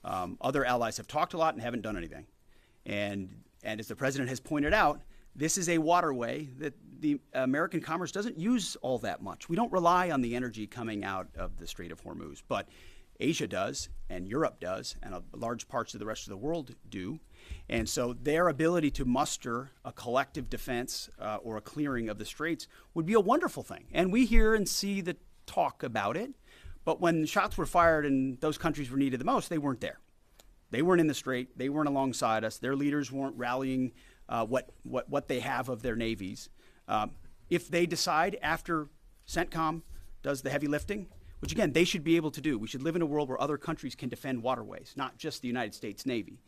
Other allies have talked a lot and haven't done anything. And as the president has pointed out, this is a waterway that the American commerce doesn't use all that much. We don't rely on the energy coming out of the Strait of Hormuz, but Asia does, and Europe does, and large parts of the rest of the world do. And so their ability to muster a collective defense or a clearing of the straits would be a wonderful thing. And we hear and see the talk about it, but when shots were fired and those countries were needed the most, they weren't there. They weren't in the strait. They weren't alongside us. Their leaders weren't rallying what they have of their navies. If they decide after CENTCOM does the heavy lifting, which again, they should be able to do. We should live in a world where other countries can defend waterways, not just the United States Navy.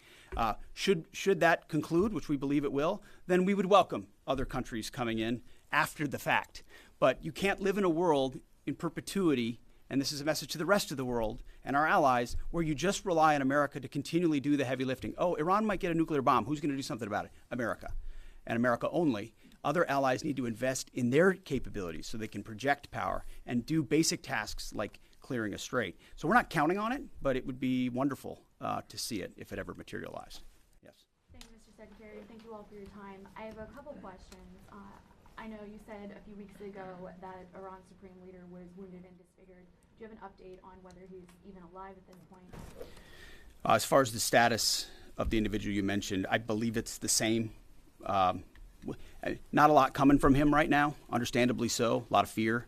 Should that conclude, which we believe it will, then we would welcome other countries coming in after the fact. But you can't live in a world in perpetuity, and this is a message to the rest of the world and our allies, where you just rely on America to continually do the heavy lifting. Oh, Iran might get a nuclear bomb. Who's going to do something about it? America, and America only. Other allies need to invest in their capabilities so they can project power and do basic tasks like clearing a strait. So we're not counting on it, but it would be wonderful to see it if it ever materialized. Yes. Thank you, Mr. Secretary. Thank you all for your time. I have a couple questions. I know you said a few weeks ago that Iran's supreme leader was wounded and disfigured. Do you have an update on whether he's even alive at this point? As far as the status of the individual you mentioned, I believe it's the same. Not a lot coming from him right now, understandably so, a lot of fear.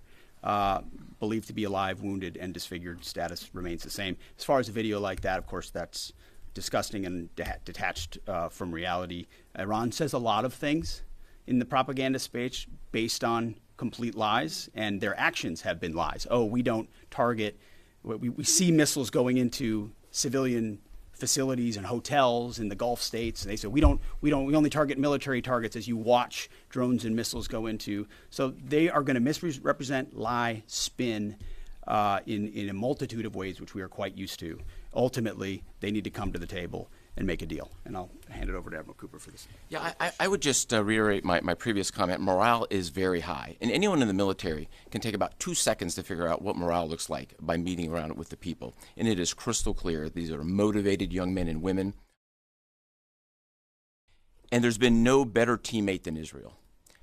Believed to be alive, wounded, and disfigured. Status remains the same. As far as a video like that, of course, that's disgusting and detached from reality. Iran says a lot of things in the propaganda space based on complete lies, and their actions have been lies. Oh, we don't target, we see missiles going into civilian facilities and hotels in the Gulf states. And they say we only target military targets, as you watch drones and missiles go into. So they are going to misrepresent, lie, spin in a multitude of ways, which we are quite used to. Ultimately, they need to come to the table and make a deal. And I'll hand it over to Admiral Cooper for this. Yeah, I would just reiterate my previous comment. Morale is very high. And anyone in the military can take about 2 seconds to figure out what morale looks like by meeting around it with the people. And it is crystal clear. These are motivated young men and women. And there's been no better teammate than Israel.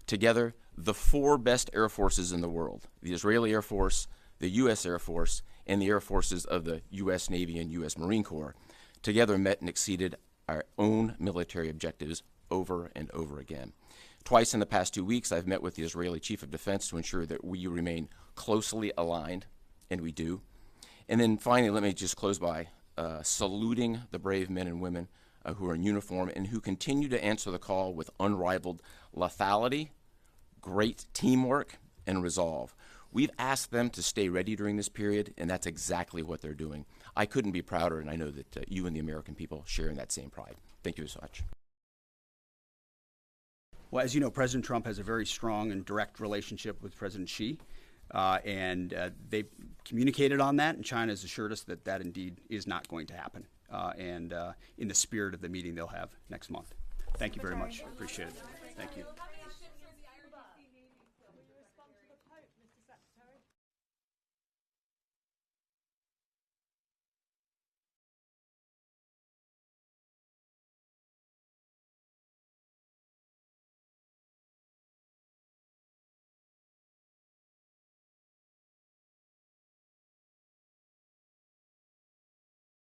Together, the 4 best air forces in the world, the Israeli Air Force, the U.S. Air Force, and the air forces of the U.S. Navy and U.S. Marine Corps, together met and exceeded our own military objectives over and over again. Twice in the past 2 weeks, I've met with the Israeli Chief of Defense to ensure that we remain closely aligned, and we do. And then finally, let me just close by saluting the brave men and women who are in uniform and who continue to answer the call with unrivaled lethality, great teamwork, and resolve. We've asked them to stay ready during this period, and that's exactly what they're doing. I couldn't be prouder, and I know that you and the American people share in that same pride. Thank you so much. Well, as you know, President Trump has a very strong and direct relationship with President Xi, and they've communicated on that, and China has assured us that that indeed is not going to happen, and in the spirit of the meeting they'll have next month. Thank you very much. I appreciate it. Thank you.